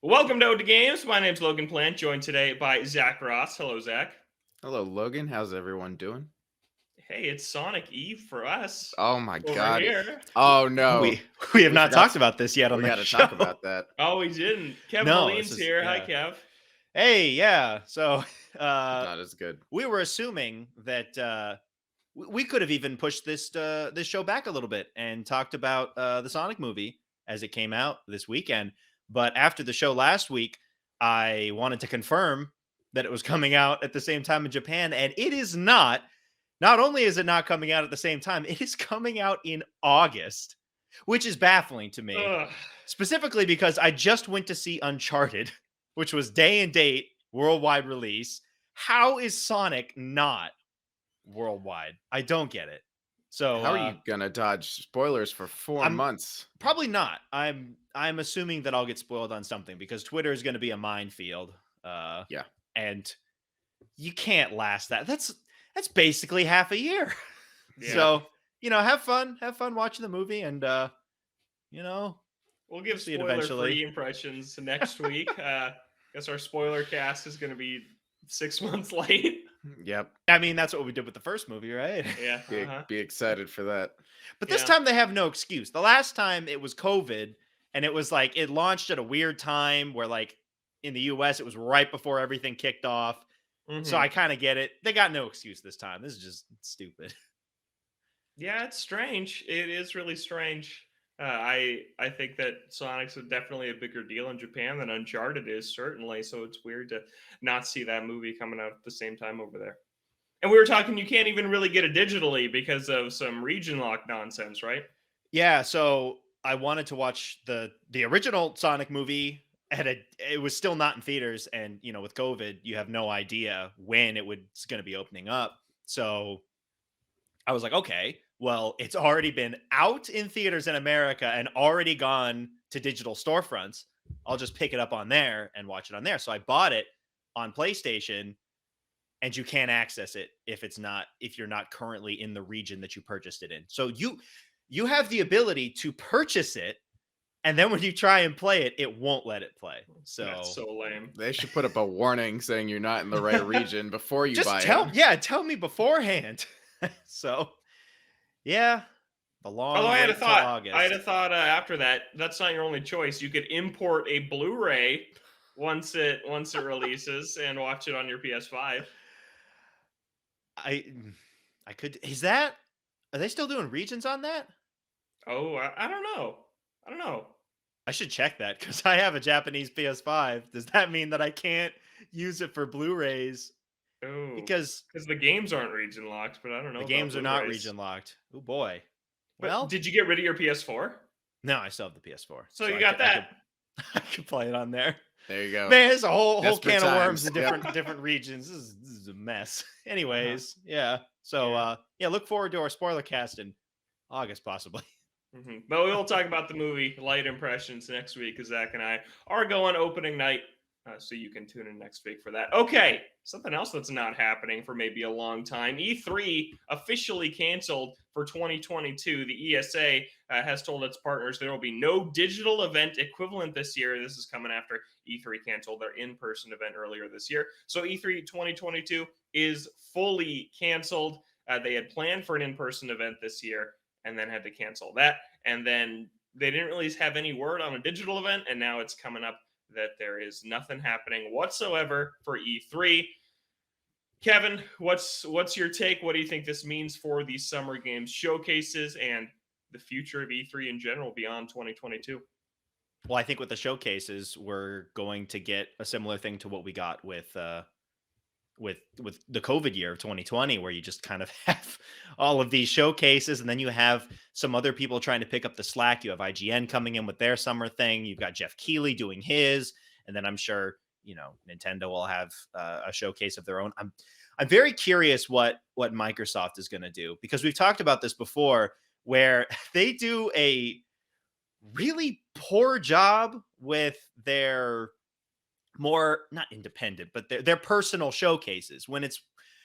Welcome to Ode To Games. My name's Logan Plant, joined today by Zach Ross. Hello, Zach. Hello, Logan. How's everyone doing? Hey, it's Sonic Eve for us Oh my over God. here. Oh no. We have We not forgot. talked about this yet on We the got to talk show. about that. Oh, we didn't. Kev No, this Moline's is here. Hi, yeah. Kev. Hey, yeah. So Not as good. we were assuming that we could have even pushed this show back a little bit and talked about the Sonic movie as it came out this weekend. But after the show last week, I wanted to confirm that it was coming out at the same time in Japan, and it is not. Not only is it not coming out at the same time, it is coming out in August, which is baffling to me. Ugh. Specifically because I just went to see Uncharted, which was day and date worldwide release. How is Sonic not worldwide? I don't get it. So How are you gonna dodge spoilers for 4 months? probably not. I'm assuming that I'll get spoiled on something because Twitter is going to be a minefield. Yeah. And you can't last that. That's basically half a year. Yeah. So, have fun watching the movie and you know, We'll give see it spoiler-free eventually. impressions next week. Guess our spoiler cast is going to be 6 months late. Yep. I mean, that's what we did with the first movie, right? Yeah. Be, Uh-huh. be excited for that. But this Yeah. time they have no excuse. The last time it was COVID and it was like it launched at a weird time where like in the US it was right before everything kicked off. So Mhm. I kind of get it. They got no excuse this time. This is just stupid. Yeah, it's strange. It is really strange. I think that Sonic's definitely a bigger deal in Japan than Uncharted is, certainly. So it's weird to not see that movie coming out at the same time over there. And we were talking, you can't even really get it digitally because of some region lock nonsense, right? Yeah, so I wanted to watch the original Sonic movie it was still not in theaters, and with COVID you have no idea when it's going to be opening up. So I was like, okay, well, it's already been out in theaters in America and already gone to digital storefronts. I'll just pick it up on there and watch it on there. So I bought it on PlayStation, and you can't access it if you're not currently in the region that you purchased it in. So you have the ability to purchase it, and then when you try and play it, it won't let it play. That's So so lame. They should put up a warning saying you're not in the right region before you just buy it. tell me beforehand. So yeah, the Although long I had a wait till thought, August. after that, that's not your only choice. You could import a Blu-ray once it releases and watch it on your PS5. I I could is that are they still doing regions on that? Oh, I don't know. I don't know. I should check that because I have a Japanese PS5. Does that mean that I can't use it for Blu-rays? Oh, Because because the games aren't region locked, but I don't the know about games are not Blu-rays. region locked. Oh boy. But Well, did you get rid of your PS4? no, I still have the PS4, So so you got I could that. I could play it on there. There you go. Man, there's a whole Desperate can of worms times. in Yep. different regions. This is a mess. Uh-huh. Anyways, yeah. So Yeah. yeah, look forward to our spoiler cast in August possibly. But we will talk about the movie Light Impressions next week because Zach and I are going opening night. So you can tune in next week for that. Okay, something else that's not happening for maybe a long time. E3 officially canceled for 2022. The ESA has told its partners there will be no digital event equivalent this year. This is coming after E3 canceled their in-person event earlier this year. So E3 2022 is fully canceled. They had planned for an in-person event this year and then had to cancel that. And then they didn't really have any word on a digital event, and now it's coming up that there is nothing happening whatsoever for E3. Kevin, what's your take? What do you think this means for the Summer Games showcases and the future of E3 in general beyond 2022? Well, I think with the showcases, we're going to get a similar thing to what we got with the COVID year of 2020, where you just kind of have all of these showcases, and then you have some other people trying to pick up the slack. You have IGN coming in with their summer thing. You've got Jeff Keighley doing his, and then I'm sure Nintendo will have a showcase of their own. I'm very curious what Microsoft is going to do because we've talked about this before, where they do a really poor job with their more not independent, but their personal showcases. When it's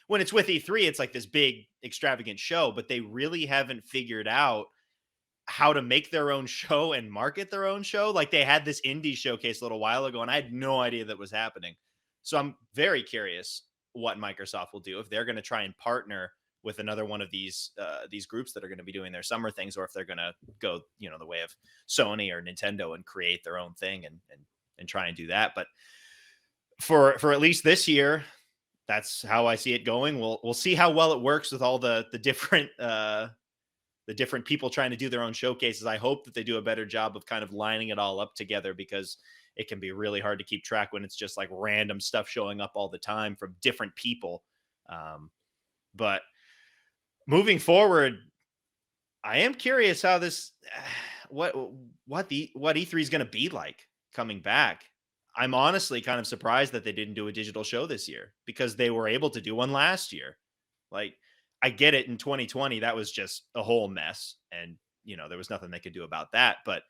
with E3, it's like this big extravagant show, but they really haven't figured out how to make their own show and market their own show. Like they had this indie showcase a little while ago, and I had no idea that was happening. So I'm very curious what Microsoft will do if they're going to try and partner with another one of these groups that are going to be doing their summer things, or if they're going to go, the way of Sony or Nintendo and create their own thing and try and do that. But for at least this year, that's how I see it going. We'll see how well it works with all the different people trying to do their own showcases. I hope that they do a better job of kind of lining it all up together, because it can be really hard to keep track when it's just like random stuff showing up all the time from different people. But moving forward, I am curious how this, what E3 is going to be like coming back. I'm honestly kind of surprised that they didn't do a digital show this year, because they were able to do one last year. Like, I get it, in 2020, that was just a whole mess, and, there was nothing they could do about that. But,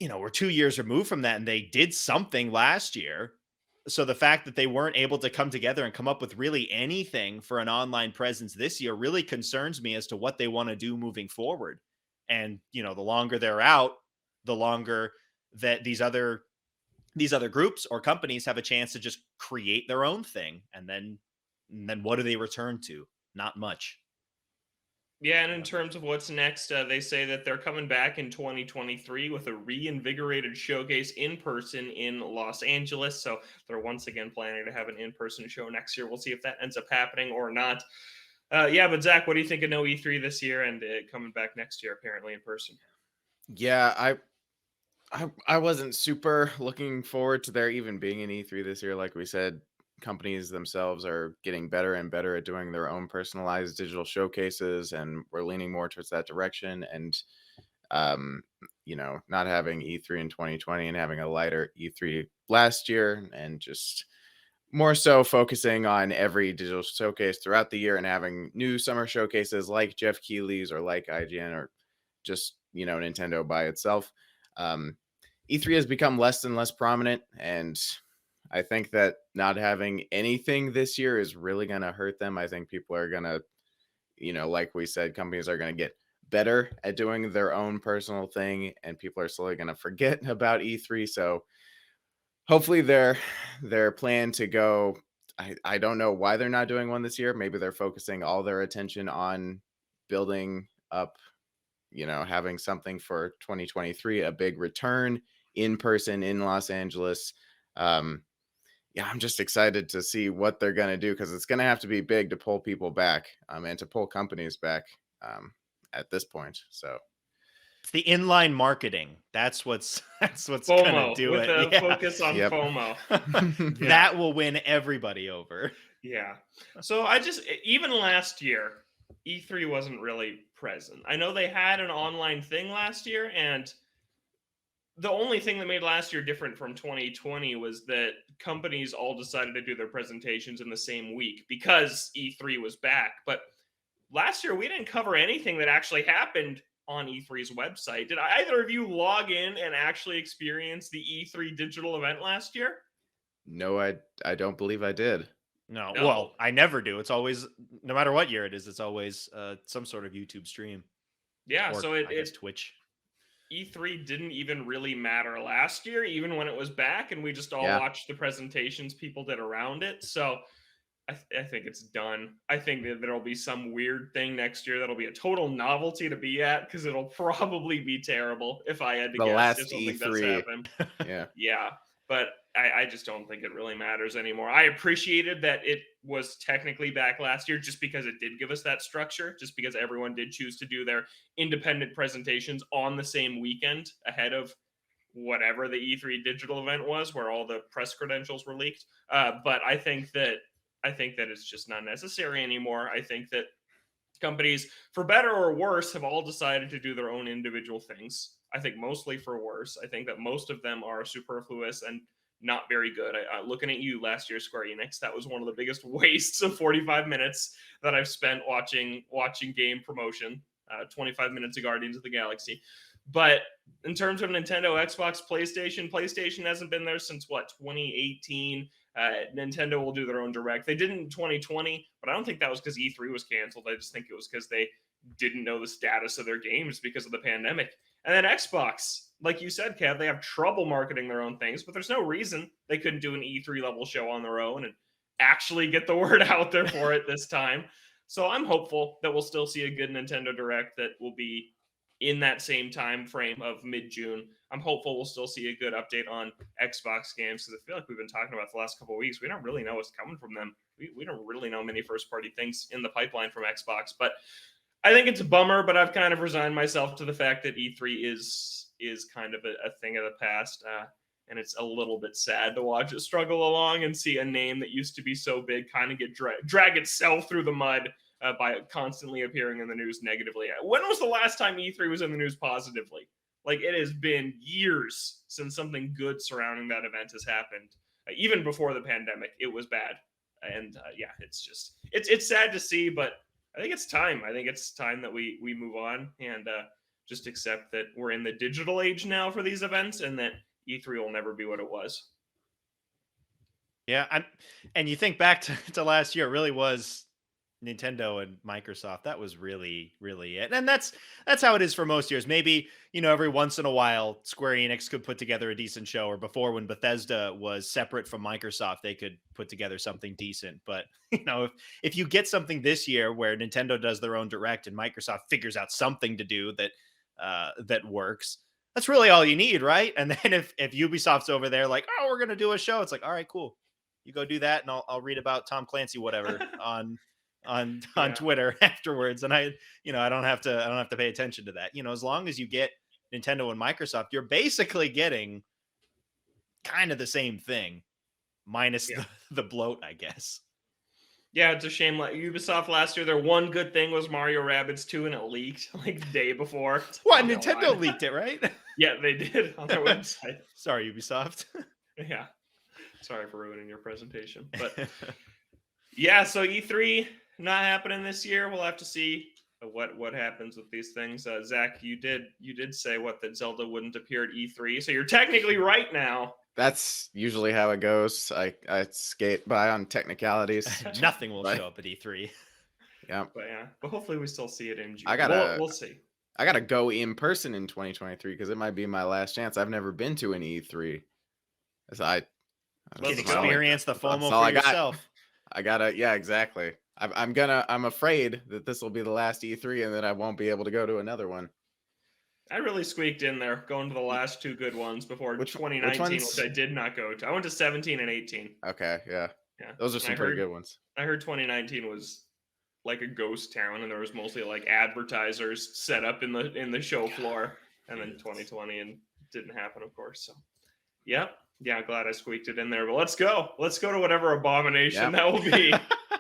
we're 2 years removed from that, and they did something last year. So the fact that they weren't able to come together and come up with really anything for an online presence this year really concerns me as to what they want to do moving forward. And, the longer they're out, the longer that these other groups or companies have a chance to just create their own thing. And then what do they return to? Not much. Yeah, and in terms of what's next, they say that they're coming back in 2023 with a reinvigorated showcase in person in Los Angeles. So they're once again planning to have an in-person show next year. We'll see if that ends up happening or not. Yeah, but Zach, what do you think of no E3 this year and coming back next year, apparently in person? Yeah, I wasn't super looking forward to there even being an E3 this year. Like we said, companies themselves are getting better and better at doing their own personalized digital showcases, and we're leaning more towards that direction. And not having E3 in 2020 and having a lighter E3 last year, and just more so focusing on every digital showcase throughout the year, and having new summer showcases like Jeff Keighley's or like IGN, or just Nintendo by itself. E3 has become less and less prominent, and I think that not having anything this year is really going to hurt them. I think people are going to, like we said, companies are going to get better at doing their own personal thing, and people are slowly going to forget about E3. So hopefully their plan to go, I don't know why they're not doing one this year. Maybe they're focusing all their attention on building up, having something for 2023, a big return in person in Los Angeles. Yeah, I'm just excited to see what they're going to do, because it's going to have to be big to pull people back, and to pull companies back at this point. So It's the inline marketing. That's what's going to FOMO, do with it. a focus on Yep. FOMO. That will win everybody over. Yeah. So even last year, E3 wasn't really present. I know they had an online thing last year, and the only thing that made last year different from 2020 was that companies all decided to do their presentations in the same week because E3 was back. But last year, we didn't cover anything that actually happened on E3's website. Did either of you log in and actually experience the E3 digital event last year? no, I don't believe I did. No, No. well, I never do. It's always, no matter what year it is, it's always some sort of YouTube stream. Yeah, Or, so I guess Twitch. E3 didn't even really matter last year, even when it was back, and we just all Yeah. watched the presentations people did around it. So I think it's done. I think that there'll be some weird thing next year that'll be a total novelty to be at, because it'll probably be terrible if I had to The guess last if something does E3. happen. Yeah. Yeah, but I just don't think it really matters anymore. I appreciated that it was technically back last year, just because it did give us that structure, just because everyone did choose to do their independent presentations on the same weekend ahead of whatever the E3 digital event was, where all the press credentials were leaked. But I think that it's just not necessary anymore. I think that companies, for better or worse, have all decided to do their own individual things. I think mostly for worse. I think that most of them are superfluous and not very good. Looking at you last year, Square Enix, that was one of the biggest wastes of 45 minutes that I've spent watching game promotion. 25 minutes of Guardians of the Galaxy. But in terms of Nintendo, Xbox, PlayStation hasn't been there since 2018. Nintendo will do their own direct. They didn't in 2020, but I don't think that was because E3 was canceled. I just think it was because they didn't know the status of their games because of the pandemic. And then Xbox, like you said, Kev, they have trouble marketing their own things, but there's no reason they couldn't do an E3 level show on their own and actually get the word out there for it this time. So I'm hopeful that we'll still see a good Nintendo Direct that will be in that same time frame of mid-June. I'm hopeful we'll still see a good update on Xbox games, because I feel like we've been talking about the last couple of weeks. We don't really know what's coming from them. We don't really know many first-party things in the pipeline from Xbox, but I think it's a bummer. But I've kind of resigned myself to the fact that E3 is kind of a thing of the past, and it's a little bit sad to watch it struggle along and see a name that used to be so big kind of get drag itself through the mud by constantly appearing in the news negatively. When was the last time E3 was in the news positively? Like, it has been years since something good surrounding that event has happened. Even before the pandemic, it was bad. And yeah, it's sad to see, but I think it's time. I think it's time that we move on and just accept that we're in the digital age now for these events, and that E3 will never be what it was. Yeah, and you think back to last year, it really was Nintendo and Microsoft. That was really, really it. And that's how it is for most years. Maybe, every once in a while, Square Enix could put together a decent show, or before, when Bethesda was separate from Microsoft, they could put together something decent. But, if you get something this year where Nintendo does their own Direct and Microsoft figures out something to do that works, that's really all you need, right? And then if Ubisoft's over there like, oh, we're going to do a show, it's like, all right, cool. You go do that, and I'll read about Tom Clancy, whatever, on Twitter afterwards, and I don't have to pay attention to that. As long as you get Nintendo and Microsoft, you're basically getting kind of the same thing, minus the bloat, I guess. Yeah, it's a shame. Like Ubisoft last year, their one good thing was Mario Rabbids 2, and it leaked like the day before. What, Nintendo leaked it, right? Yeah, they did on their website. Sorry, Ubisoft. Yeah, sorry for ruining your presentation, but yeah. So E3 not happening this year. We'll have to see what happens with these things. Zach, you did say that Zelda wouldn't appear at E3, so you're technically right now. That's usually how it goes. I skate by on technicalities. Nothing will show up at E3. Yeah, but hopefully we still see it in June. We'll see. I gotta go in person in 2023 because it might be my last chance. I've never been to an E3. So I can experience the FOMO for yourself. I gotta, yeah, exactly. I'm afraid that this will be the last E3 and then I won't be able to go to another one. I really squeaked in there, going to the last two good ones before 2019, which I did not go to. I went to 17 and 18. Okay, yeah. Those are some pretty good ones. I heard 2019 was like a ghost town, and there was mostly like advertisers set up in the show floor. And then 2020 and didn't happen, of course. So, yeah, I'm glad I squeaked it in there. But let's go to whatever abomination that will be.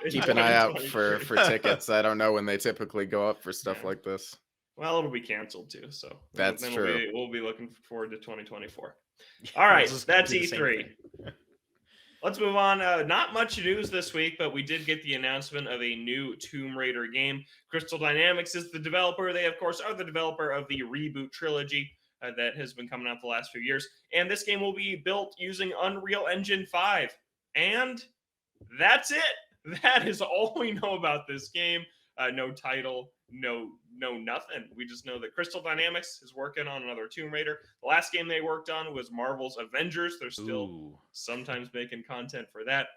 Keep an eye out for tickets. I don't know when they typically go up for stuff like this. Well, it'll be canceled too, so that's true. We'll be looking forward to 2024. All right, that's E3. Let's move on. Not much news this week, but we did get the announcement of a new Tomb Raider game. Crystal Dynamics is the developer. They, of course, are the developer of the Reboot trilogy that has been coming out the last few years. And this game will be built using Unreal Engine 5. And that's it. That is all we know about this game. No title, no nothing. We just know that Crystal Dynamics is working on another Tomb Raider. The last game they worked on was Marvel's Avengers. They're still sometimes making content for that.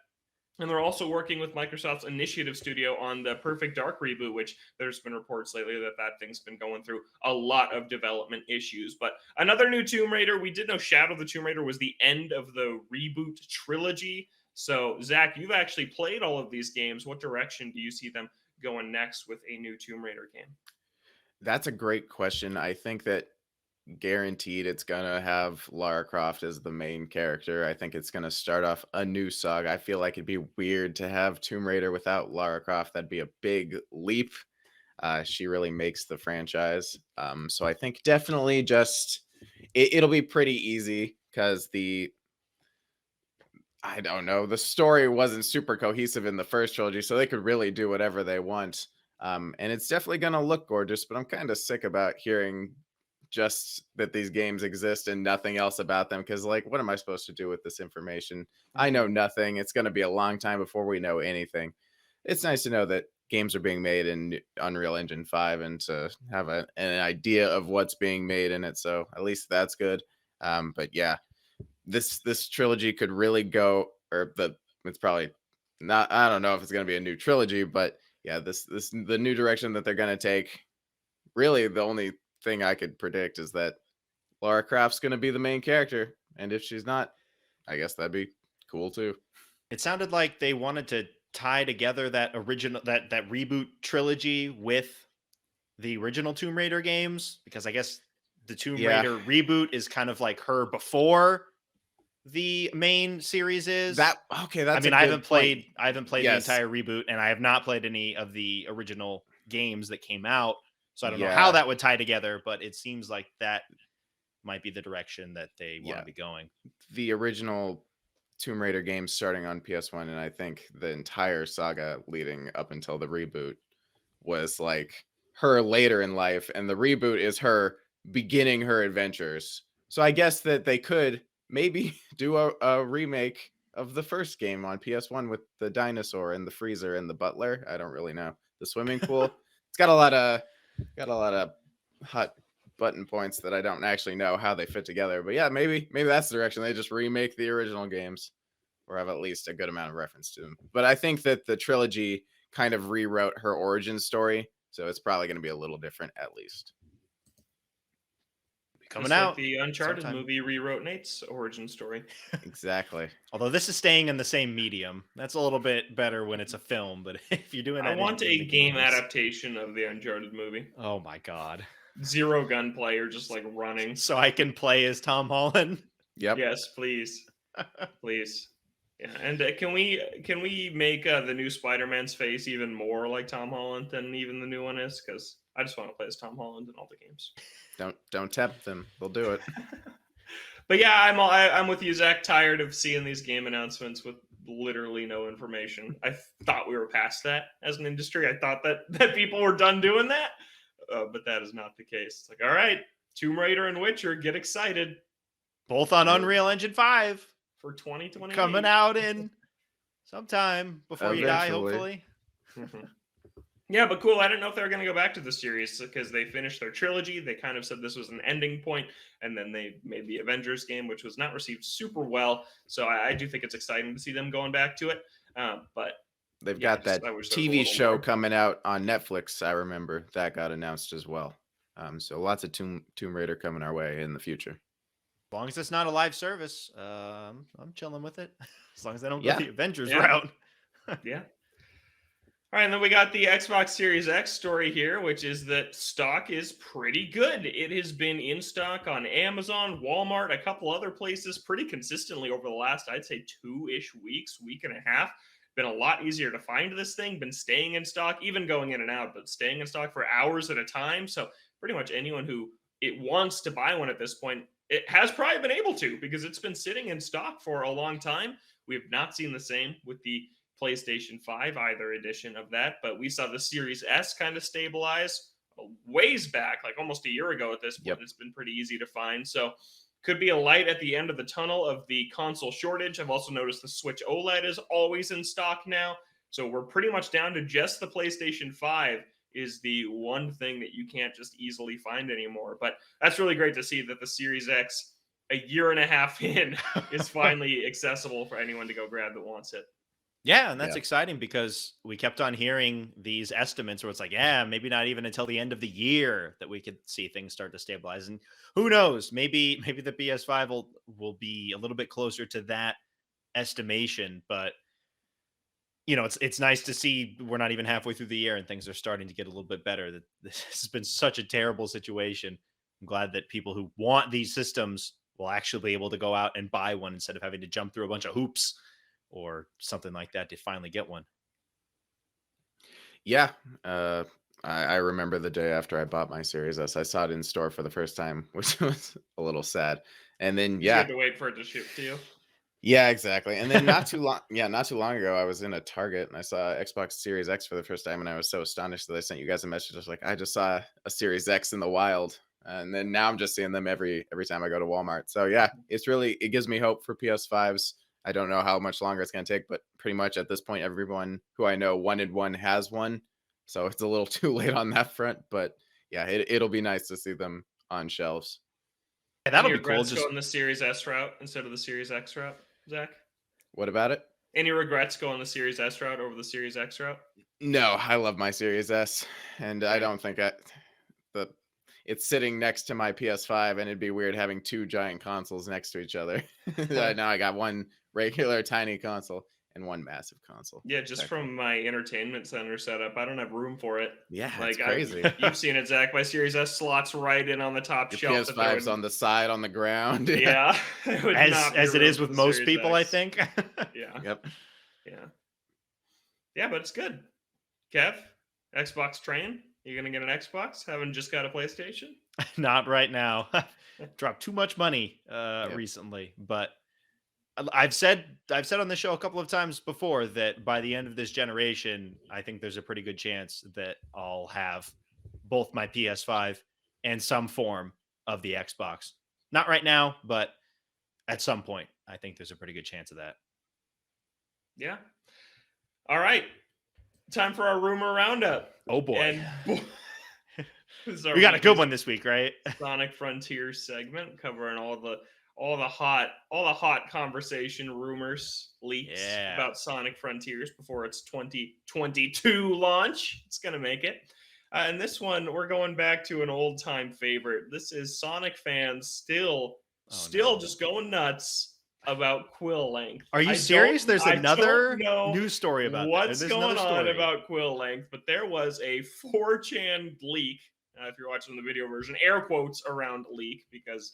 And they're also working with Microsoft's Initiative Studio on the Perfect Dark reboot, which there's been reports lately that thing's been going through a lot of development issues. But another new Tomb Raider. We did know Shadow of the Tomb Raider was the end of the Reboot trilogy. So, Zach, you've actually played all of these games. What direction do you see them going next with a new Tomb Raider game? That's a great question. I think that guaranteed it's gonna have Lara Croft as the main character. I think it's gonna start off a new saga. I feel like it'd be weird to have Tomb Raider without Lara Croft. That'd be a big leap. She really makes the franchise. So I think definitely just it'll be pretty easy because I don't know, the story wasn't super cohesive in the first trilogy, so they could really do whatever they want. And it's definitely going to look gorgeous, but I'm kind of sick about hearing just that these games exist and nothing else about them. Because, like, what am I supposed to do with this information? I know nothing. It's going to be a long time before we know anything. It's nice to know that games are being made in Unreal Engine 5 and to have an idea of what's being made in it. So at least that's good. But yeah, this trilogy could really go, it's probably not, I don't know if it's going to be a new trilogy, but yeah, the new direction that they're going to take. Really, the only thing I could predict is that Lara Croft's going to be the main character. And if she's not, I guess that'd be cool too. It sounded like they wanted to tie together that original that reboot trilogy with the original Tomb Raider games, because I guess the Tomb Yeah. Raider reboot is kind of like her before the main series is. I haven't played the Yes. entire reboot, and I have not played any of the original games that came out, so I don't know Yeah. how that would tie together, but it seems like that might be the direction that they want to be going. The original Tomb Raider games starting on PS1, and I think the entire saga leading up until the reboot was like her later in life, and the reboot is her beginning her adventures. So I guess that they could maybe do a remake of the first game on PS1 with the dinosaur and the freezer and the butler. I don't really know. The swimming pool. It's got a lot of hot button points that I don't actually know how they fit together. But yeah, maybe that's the direction. They just remake the original games or have at least a good amount of reference to them. But I think that the trilogy kind of rewrote her origin story, so it's probably going to be a little different at least. Coming Just out. like the Uncharted sometime. movie rewrote Nate's origin story. Exactly. Although this is staying in the same medium. That's a little bit better when it's a film, but if you're doing that, I want in a the game games- adaptation of the Uncharted movie. Oh my god. Zero gunplay or just like running. So I can play as Tom Holland. Yep. Yes, please. Please. Yeah, and can we make the new Spider-Man's face even more like Tom Holland than even the new one is? Because I just want to play as Tom Holland in all the games. Don't tempt them. They'll do it. But yeah, I'm with you, Zach. Tired of seeing these game announcements with literally no information. I thought we were past that as an industry. I thought that people were done doing that, but that is not the case. It's like, all right, Tomb Raider and Witcher, get excited. Both on Unreal Engine 5. For 2020. Coming out in sometime before you die, Eventually. hopefully. Yeah, but cool. I didn't know if they were going to go back to the series because they finished their trilogy. They kind of said this was an ending point, and then they made the Avengers game, which was not received super well. So I do think it's exciting to see them going back to it. But They've yeah, got that I wish there was a TV little show more. coming out on Netflix. I remember that got announced as well. So lots of Tomb Raider coming our way in the future. As long as it's not a live service, I'm chilling with it. As long as I don't go Yeah. the Avengers Yeah. route. Yeah. All right, and then we got the Xbox Series X story here, which is that stock is pretty good. It has been in stock on Amazon, Walmart, a couple other places pretty consistently over the last, I'd say, 2-ish weeks, week and a half. Been a lot easier to find this thing, been staying in stock, even going in and out, but staying in stock for hours at a time. So pretty much anyone who it wants to buy one at this point, it has probably been able to because it's been sitting in stock for a long time. We have not seen the same with the PlayStation 5, either edition of that, but we saw the Series S kind of stabilize a ways back, like almost a year ago at this point. Yep. It's been pretty easy to find. So could be a light at the end of the tunnel of the console shortage. I've also noticed the Switch OLED is always in stock now. So we're pretty much down to just the PlayStation 5 is the one thing that you can't just easily find anymore. But that's really great to see that the Series X, a year and a half in, is finally accessible for anyone to go grab that wants it. Yeah, and that's Yeah. exciting because we kept on hearing these estimates where it's like, yeah, maybe not even until the end of the year that we could see things start to stabilize. And who knows, maybe the PS5 will be a little bit closer to that estimation. But you know, it's nice to see we're not even halfway through the year and things are starting to get a little bit better. That this has been such a terrible situation. I'm glad that people who want these systems will actually be able to go out and buy one instead of having to jump through a bunch of hoops or something like that to finally get one. Yeah. I remember the day after I bought my Series S. I saw it in store for the first time, which was a little sad. And then You had to wait for it to ship to you. Yeah, exactly. And then not too long ago, I was in a Target and I saw Xbox Series X for the first time, and I was so astonished that I sent you guys a message. I was like, I just saw a Series X in the wild, and then now I'm just seeing them every time I go to Walmart. So yeah, it gives me hope for PS5s. I don't know how much longer it's going to take, but pretty much at this point, everyone who I know wanted one has one. So it's a little too late on that front, but yeah, it'll be nice to see them on shelves. Yeah, that'll Any be cool. regrets Just going the Series S route instead of the Series X route, Zach? What about it? Any regrets going the Series S route over the Series X route? No, I love my Series S, and I Yeah. don't think the it's sitting next to my PS5, and it'd be weird having two giant consoles next to each other. Now I got one regular tiny console and one massive console. Yeah, just from my entertainment center setup, I don't have room for it. Yeah, it's Like crazy. you've seen it, Zach. My Series S slots right in on the top Your shelf. PS5's on the side on the ground. Yeah, it would not be as it room is for with the most Series people, I X. think. Yeah, Yep. yeah, but it's good. Kev, Xbox train? You gonna get an Xbox? Haven't just got a PlayStation? Not right now. Dropped too much money recently, but I've said on the show a couple of times before that by the end of this generation, I think there's a pretty good chance that I'll have both my PS5 and some form of the Xbox. Not right now, but at some point, I think there's a pretty good chance of that. Yeah. All right. Time for our rumor roundup. Oh boy. And this is our We got a good weekly one this week, right? Sonic Frontiers segment covering all the hot conversation, rumors, leaks Yeah. about Sonic Frontiers before its 2022 launch. It's gonna make it. And this one, we're going back to an old time favorite. This is Sonic fans still no. just going nuts about quill length. Are you I serious? don't- There's I another don't know news story about that. what's There's going another on story. about quill length, but there was a 4chan leak. If you're watching the video version, air quotes around leak because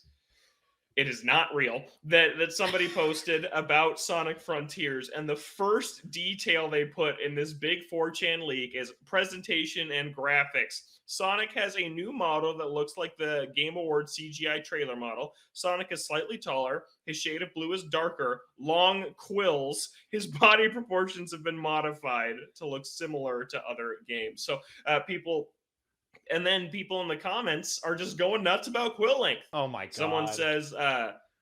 it is not real, that somebody posted about Sonic Frontiers, and the first detail they put in this big 4chan leak is presentation and graphics. Sonic has a new model that looks like the Game Awards CGI trailer model. Sonic is slightly taller, his shade of blue is darker, long quills, his body proportions have been modified to look similar to other games. So people in the comments are just going nuts about quill length. Oh my god. Someone says,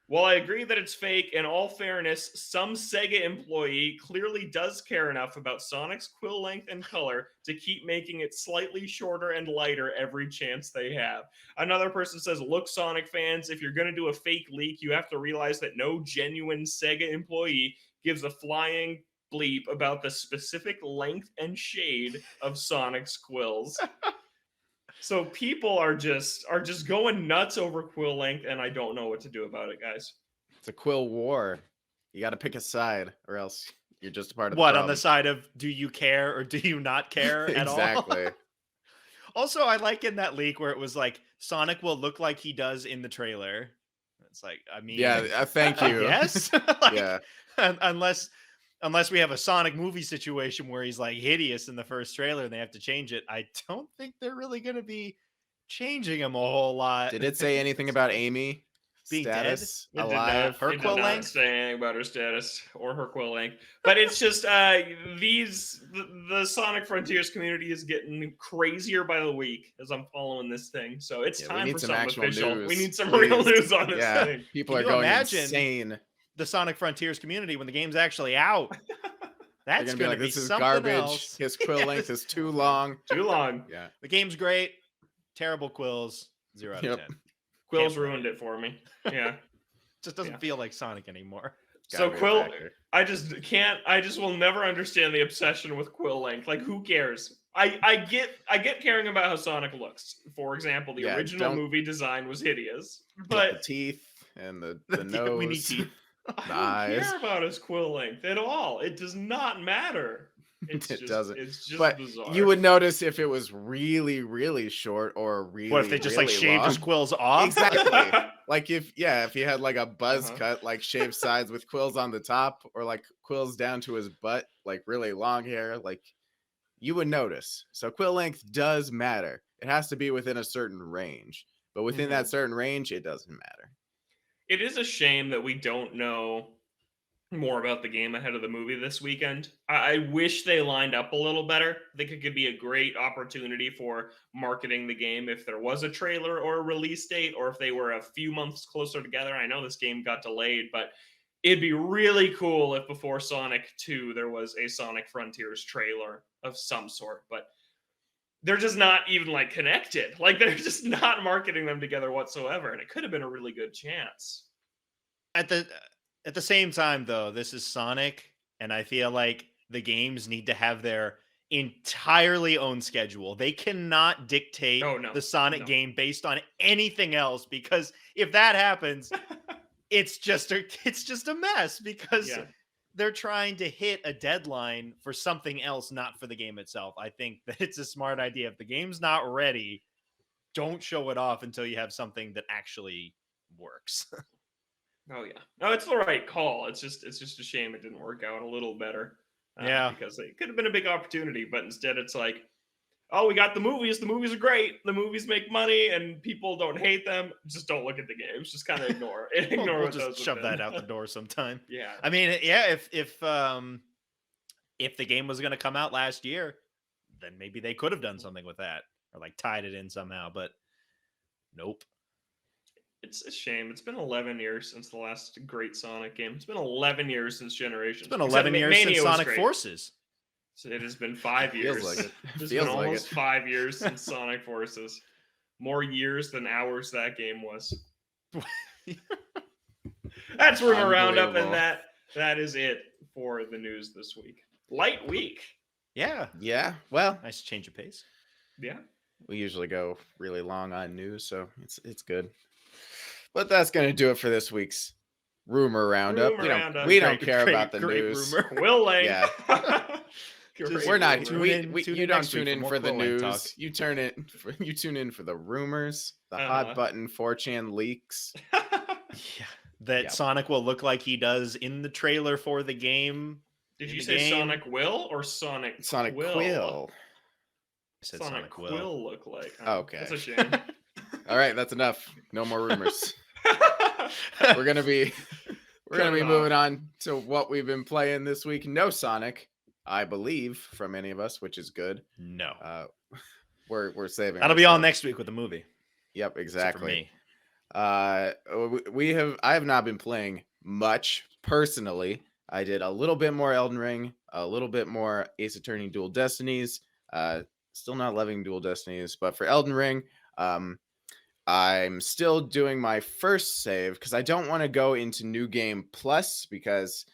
while I agree that it's fake, in all fairness, some Sega employee clearly does care enough about Sonic's quill length and color to keep making it slightly shorter and lighter every chance they have. Another person says, look, Sonic fans, if you're going to do a fake leak, you have to realize that no genuine Sega employee gives a flying bleep about the specific length and shade of Sonic's quills. So people are just going nuts over quill length, and I don't know what to do about it, guys. It's a quill war. You got to pick a side, or else you're just a part of the What, problem. on the side of do you care or do you not care at all? Exactly. Also, I like in that leak where it was like Sonic will look like he does in the trailer. It's like, I mean, Yeah, thank you. Yes. Yeah. Unless we have a Sonic movie situation where he's like hideous in the first trailer and they have to change it, I don't think they're really going to be changing him a whole lot. Did it say anything about Amy Being status It did alive? Her it quill did not length? say anything about her status or her quill length, but it's just the Sonic Frontiers community is getting crazier by the week as I'm following this thing. So it's Yeah, we time need for some something actual official. news, We need some please. real news on this Yeah, thing. people Can are you going imagine insane. The Sonic Frontiers community when the game's actually out? They're That's gonna be like, be this is something garbage. else. His quill Yes. length is too long. Too long. Yeah. The game's great. Terrible quills. 0 out of Yep. 10. Quills Can't play ruined it for me. Yeah. Just doesn't Yeah. feel like Sonic anymore. So Gotta be a Quill, factor. I just will never understand the obsession with quill length. Like, who cares? I get caring about how Sonic looks. For example, the Yeah, original don't- movie design was hideous, With but the teeth and the Yeah, nose. we need teeth. I the don't eyes. care about his quill length at all. It does not matter. It's It just, doesn't. It's just But bizarre. you would notice if it was really, really short or really. What if they just like really shaved his long. quills off? Exactly. Like if you had like a buzz Uh-huh. cut, like shaved sides with quills on the top, or like quills down to his butt, like really long hair, like you would notice. So quill length does matter. It has to be within a certain range, but within Mm-hmm. that certain range, it doesn't matter. It is a shame that we don't know more about the game ahead of the movie this weekend. I wish they lined up a little better. I think it could be a great opportunity for marketing the game if there was a trailer or a release date, or if they were a few months closer together. I know this game got delayed, but it'd be really cool if before Sonic 2 there was a Sonic Frontiers trailer of some sort. But they're just not even like connected. Like they're just not marketing them together whatsoever, and it could have been a really good chance. At the same time, though, this is Sonic, and I feel like the games need to have their entirely own schedule. They cannot dictate Oh no, the Sonic no. game based on anything else, because if that happens, it's just a mess, because Yeah. they're trying to hit a deadline for something else, not for the game itself. I think that it's a smart idea. If the game's not ready, don't show it off until you have something that actually works. Oh yeah. No, it's the right call. It's just a shame it didn't work out a little better. Yeah. Because it could have been a big opportunity, but instead it's like, oh, we got the movies. The movies are great. The movies make money, and people don't hate them. Just don't look at the games. Just kind of ignore it. Ignore We'll what those just have shove been. that out the door sometime. Yeah. I mean, yeah, if the game was going to come out last year, then maybe they could have done something with that, or like tied it in somehow, but nope. It's a shame. It's been 11 years since the last great Sonic game. It's been 11 years since Generations. It's been 11 years Mania since was Sonic great. Forces. So it has been 5 years. Feels like it. It's Feels been like almost it. 5 years since Sonic Forces. More years than hours that game was. That's Rumor Roundup, and Unbelievable. that is it for the news this week. Light week. Yeah. Yeah, well, Nice change of pace. Yeah. we usually go really long on news, so it's good. But that's gonna do it for this week's Rumor Roundup. Rumor we don't Roundup. we don't care about the great news. rumor. Will Lang. Yeah. Great We're not. rumor. You don't tune in for the Quill Lang news. talk. You tune in for the rumors, the Uh-huh. hot button 4chan leaks. Yeah. That Yep. Sonic will look like he does in the trailer for the game. Did in you the say game. Sonic Will or Sonic Sonic Quill? Quill. I said Sonic Sonic Quill will. look like. Okay. That's a shame. All right, that's enough. No more rumors. We're gonna be Cut it moving on to what we've been playing this week. No Sonic, I believe, from any of us, which is good. No. We're saving. That'll be on ourselves. next week with the movie. Yep, Except for exactly. me. I have not been playing much personally. I did a little bit more Elden Ring, a little bit more Ace Attorney Dual Destinies. Still not loving Dual Destinies, but for Elden Ring, I'm still doing my first save because I don't want to go into New Game Plus because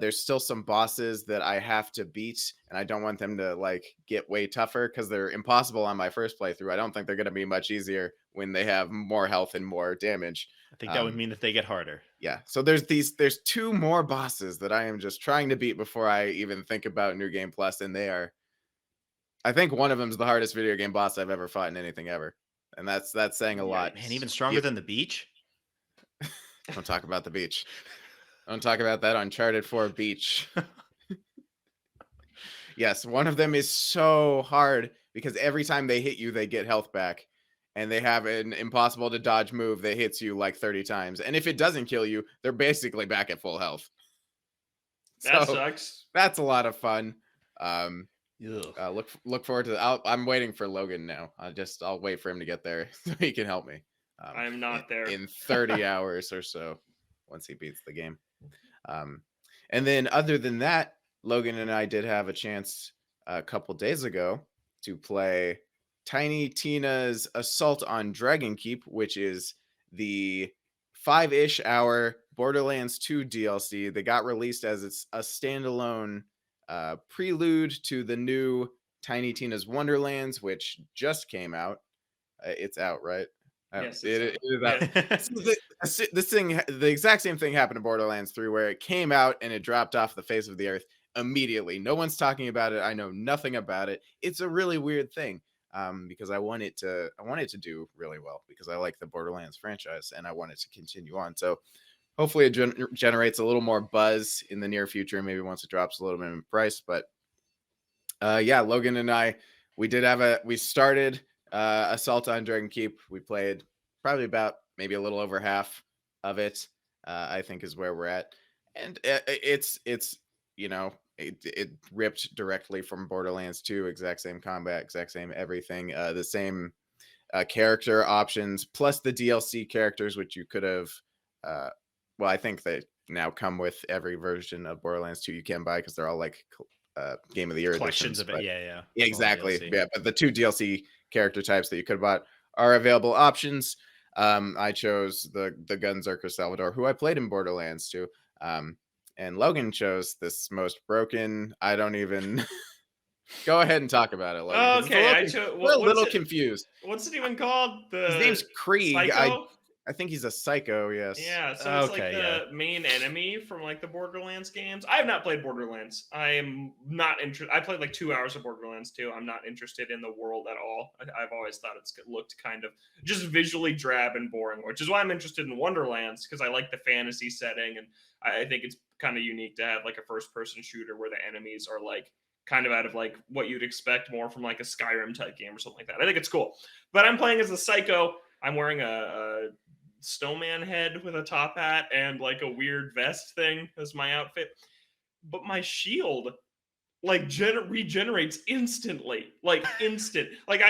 there's still some bosses that I have to beat, and I don't want them to like get way tougher because they're impossible on my first playthrough. I don't think they're going to be much easier when they have more health and more damage. I think that would mean that they get harder. Yeah. So there's 2 more bosses that I am just trying to beat before I even think about New Game Plus, and they are. I think one of them is the hardest video game boss I've ever fought in anything ever, and that's saying a lot. Man, even stronger than the beach. Don't talk about the beach. Don't talk about that Uncharted 4 beach. Yes, one of them is so hard because every time they hit you, they get health back. And they have an impossible to dodge move that hits you like 30 times. And if it doesn't kill you, they're basically back at full health. That So sucks. that's a lot of fun. Ugh. Look forward to I'm waiting for Logan now. I'll wait for him to get there so he can help me. I am not there. In 30 hours or so once he beats the game. And then other than that, Logan and I did have a chance a couple days ago to play Tiny Tina's Assault on Dragon Keep, which is the 5-ish hour Borderlands 2 DLC that got released as it's a standalone prelude to the new Tiny Tina's Wonderlands, which just came out. It's out, right? Yes, It is out. Yeah. This thing, the exact same thing happened to Borderlands 3, where it came out and it dropped off the face of the earth immediately. No one's talking about it. I know nothing about it. It's a really weird thing. Because I want it to do really well because I like the Borderlands franchise and I want it to continue on. So hopefully it generates a little more buzz in the near future, maybe once it drops a little bit in price. But yeah, Logan and I, we started Assault on Dragon Keep. We played probably about maybe a little over half of it, I think is where we're at. And it's it ripped directly from Borderlands 2, exact same combat, exact same everything, the same character options, plus the DLC characters, which you could have, I think they now come with every version of Borderlands 2 you can buy because they're all like Game of the Year Collections editions. of it. Yeah. Yeah, All exactly. DLC. Yeah, but the 2 DLC character types that you could have bought are available options. I chose the Gunzerker Salvador, who I played in Borderlands 2. And Logan chose this most broken. I don't even go ahead and talk about it, Logan, because Okay, I it's chose. a What's little it? confused. What's it even called? His name's The Krieg. Psycho. I think he's a psycho. Yes. Yeah, so it's like Okay, the main enemy from like the Borderlands games. I have not played Borderlands. I am not interested. I played like 2 hours of Borderlands 2. I'm not interested in the world at all. I've always thought it's looked kind of just visually drab and boring, which is why I'm interested in Wonderlands, because I like the fantasy setting, and I think it's kind of unique to have like a first person shooter where the enemies are like kind of out of like what you'd expect more from like a Skyrim type game or something like that. I think it's cool. But I'm playing as a psycho. I'm wearing a snowman head with a top hat and like a weird vest thing as my outfit. But my shield like regenerates instantly, like instant. Like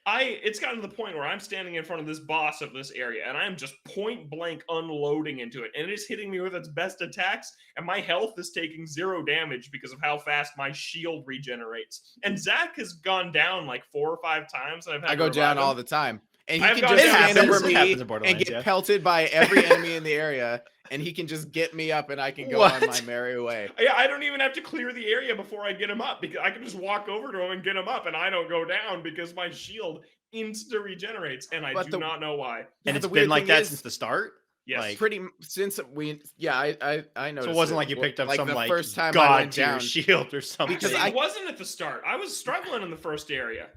it's gotten to the point where I'm standing in front of this boss of this area and I'm just point blank unloading into it, and it is hitting me with its best attacks, and my health is taking 0 damage because of how fast my shield regenerates. And Zach has gone down like 4 or 5 times, and I've had I to go revive down him. all the time. And he I've can gone just down. stand over It happens me in and Borderlands, get yeah. pelted by every enemy in the area, and he can just get me up and I can go on my What? merry way. Yeah, I don't even have to clear the area before I get him up, because I can just walk over to him and get him up, and I don't go down because my shield insta regenerates, and I But do not know why. And Yeah, it's the been weird like thing that is- since the start. Yes. Like, Since we I noticed. so it wasn't like you picked up like some the like first time I god went tier down. shield or something. Because See, I- it wasn't at the start. I was struggling in the first area.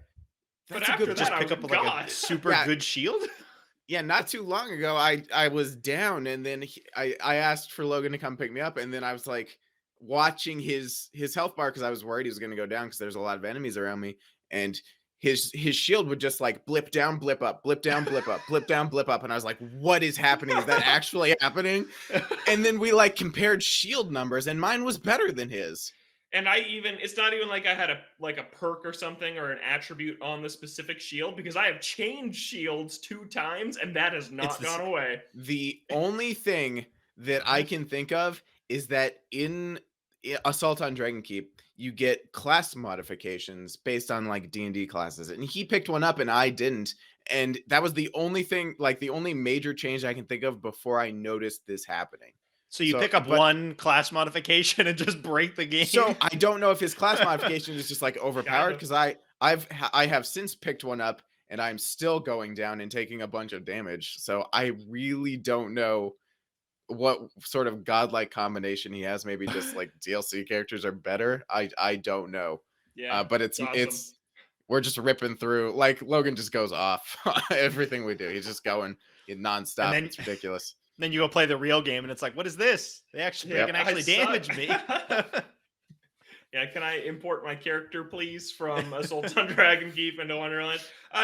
But That's a after good that, just I pick was up like God. a super Yeah. good shield. Yeah, not too long ago, I was down, and then I asked for Logan to come pick me up, and then I was like watching his health bar because I was worried he was going to go down because there's a lot of enemies around me, and his shield would just like blip down, blip up, blip down, blip up, blip down, blip up, and I was like, what is happening? Is that actually happening? And then we like compared shield numbers, and mine was better than his. And it's not even like I had a perk or something or an attribute on the specific shield, because I have changed shields 2 times and that has not gone away. The only thing that I can think of is that in Assault on Dragonkeep, you get class modifications based on like D&D classes, and he picked one up and I didn't, and that was the only thing, like the only major change I can think of before I noticed this happening. So you pick up but- one class modification and just break the game. So I don't know if his class modification is just like overpowered, Kind of. because I have since picked one up and I'm still going down and taking a bunch of damage. So I really don't know what sort of godlike combination he has. Maybe just like DLC characters are better. I don't know. Yeah. But it's awesome. we're just ripping through. Like Logan just goes off everything we do. He's just going nonstop. then- It's ridiculous. Then you go play the real game and it's like, what is this? They Yeah, can I actually damage suck. me. Yeah, can I import my character, please, from Assault on Dragonkeep into Wonderland?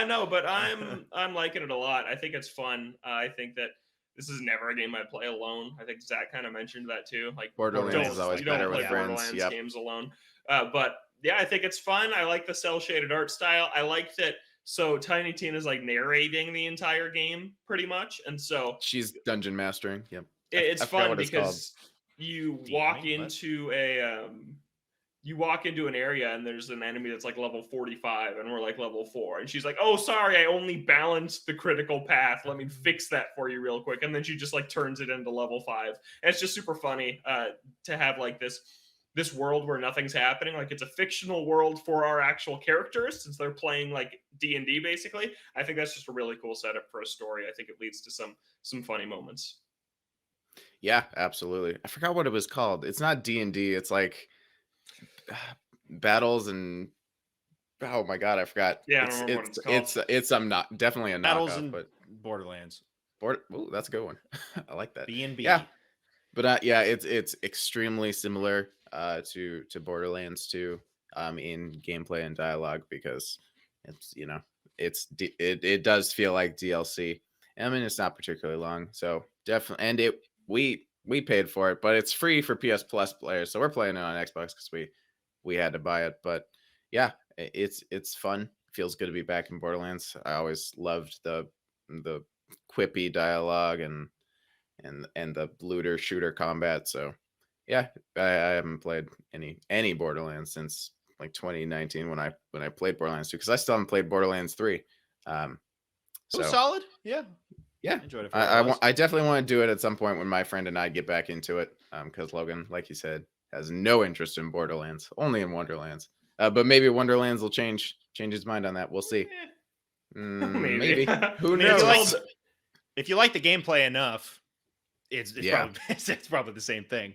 No, but I'm liking it a lot. I think it's fun. I think that this is never a game I play alone. I think Zach kind of mentioned that too. Like Borderlands is always you don't better play with friends. Borderlands Yep. games alone. But yeah, I think it's fun. I like the cell shaded art style. I like that. So Tiny Tina's like narrating the entire game pretty much, and so She's dungeon mastering. Yep. it's I forgot fun what it's called. because you DMing? walk What? into an area and there's an enemy that's like level 45 and we're like level 4, and she's like, oh sorry, I only balanced the critical path, let me fix that for you real quick, and then she just like turns it into level 5, and it's just super funny to have like this world where nothing's happening. Like, it's a fictional world for our actual characters since they're playing like D&D basically. I think that's just a really cool setup for a story. I think it leads to some funny moments. Yeah, absolutely. I forgot what it was called. It's not D&D. It's like battles and oh my god, I forgot. Yeah, I don't remember what it's called. It's not definitely a Battles knockoff, in but Borderlands. ooh, that's a good one. I like that. B&B. Yeah. But yeah, it's extremely similar to Borderlands 2 in gameplay and dialogue, because it's it does feel like DLC. I mean, it's not particularly long, so definitely, and we paid for it, but it's free for PS Plus players, so we're playing it on Xbox because we had to buy it. But yeah, it's fun. Feels good to be back in Borderlands. I always loved the quippy dialogue and the looter shooter combat. So Yeah, I haven't played any Borderlands since like 2019 when I played Borderlands 2, because I still haven't played Borderlands 3. It was So solid. Yeah. yeah, Enjoyed it for what it was. I definitely want to do it at some point when my friend and I get back into it. Because Logan, like you said, has no interest in Borderlands, only in Wonderlands. But maybe Wonderlands will change his mind on that. We'll see. Maybe. Maybe. Who It's knows? called- If you like the gameplay enough, it's Yeah. probably it's probably the same thing.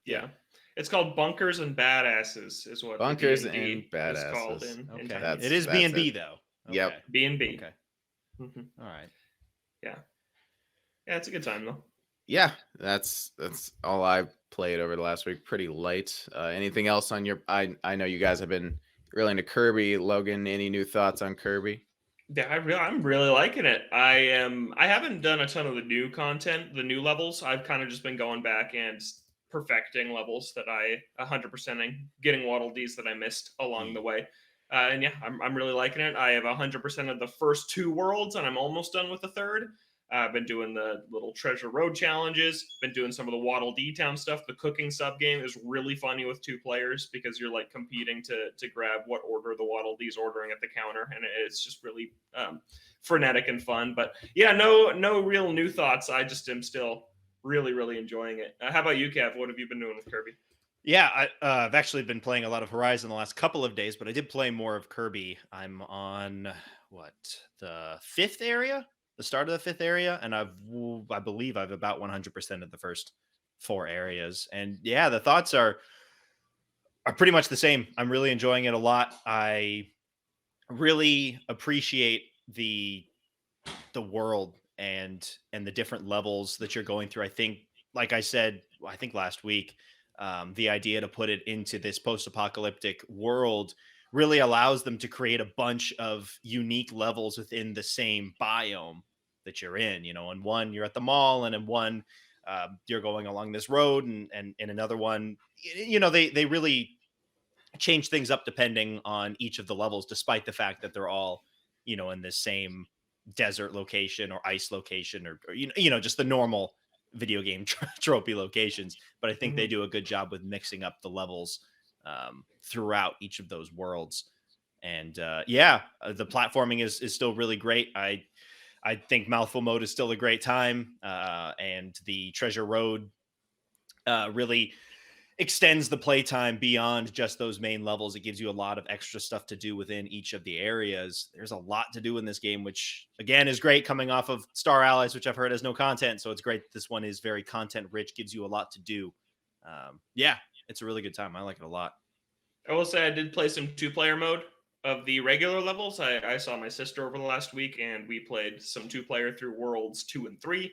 Yeah. It's called Bunkers and Badasses is what Bunkers the D&D and is called Badasses. in Okay. Texas. It is That's B&B it. though. Yep. Okay. B&B. Okay. Mhm. All right. Yeah, it's a good time though. Yeah, that's all I've played over the last week. Pretty light. Anything else on your? I know you guys have been really into Kirby. Logan, any new thoughts on Kirby? Yeah, I'm really liking it. I haven't done a ton of the new content, the new levels. I've kind of just been going back and perfecting levels that I 100%ing, getting Waddle Dees that I missed along the way. And yeah, I'm really liking it. I have 100% of the first 2 worlds, and I'm almost done with the third. I've been doing the little Treasure Road challenges, been doing some of the Waddle Dee Town stuff. The cooking sub game is really funny with 2 players because you're like competing to grab what order the Waddle Dee's ordering at the counter, and it's just really frenetic and fun. But yeah, no real new thoughts. I just am still really enjoying it. How about you, Kev? What have you been doing with Kirby? Yeah, I've actually been playing a lot of Horizon the last couple of days, but I did play more of Kirby. I'm on the 5th area, the start of the 5th area, and I believe I've about 100% of the first 4 areas. And yeah, the thoughts are pretty much the same. I'm really enjoying it a lot. I really appreciate the world and the different levels that you're going through. I think, like I said, I think last week, the idea to put it into this post-apocalyptic world really allows them to create a bunch of unique levels within the same biome that you're in. You know, in one you're at the mall, and in one you're going along this road, and in another one, you know, they really change things up depending on each of the levels, despite the fact that they're all, you know, in the same desert location or ice location, or you know, just the normal video game tropey locations. But I think they do a good job with mixing up the levels throughout each of those worlds. And the platforming is still really great. I think mouthful mode is still a great time, and the Treasure Road really extends the playtime beyond just those main levels. It gives you a lot of extra stuff to do within each of the areas. There's a lot to do in this game, which again is great coming off of Star Allies, which I've heard has no content. So it's great that this one is very content rich, gives you a lot to do. Yeah, it's a really good time. I like it a lot. I will say I did play some 2-player mode of the regular levels. I saw my sister over the last week, and we played some 2-player through worlds 2 and 3.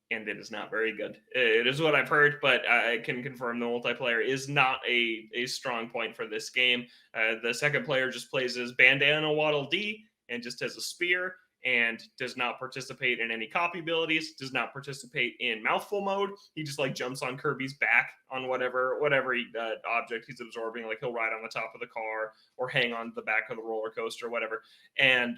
And it is not very good. It is what I've heard, but I can confirm the multiplayer is not a strong point for this game. The second player just plays as Bandana Waddle Dee and just has a spear, and does not participate in any copy abilities, does not participate in mouthful mode. He just like jumps on Kirby's back on whatever object he's absorbing. Like he'll ride on the top of the car or hang on the back of the roller coaster or whatever. And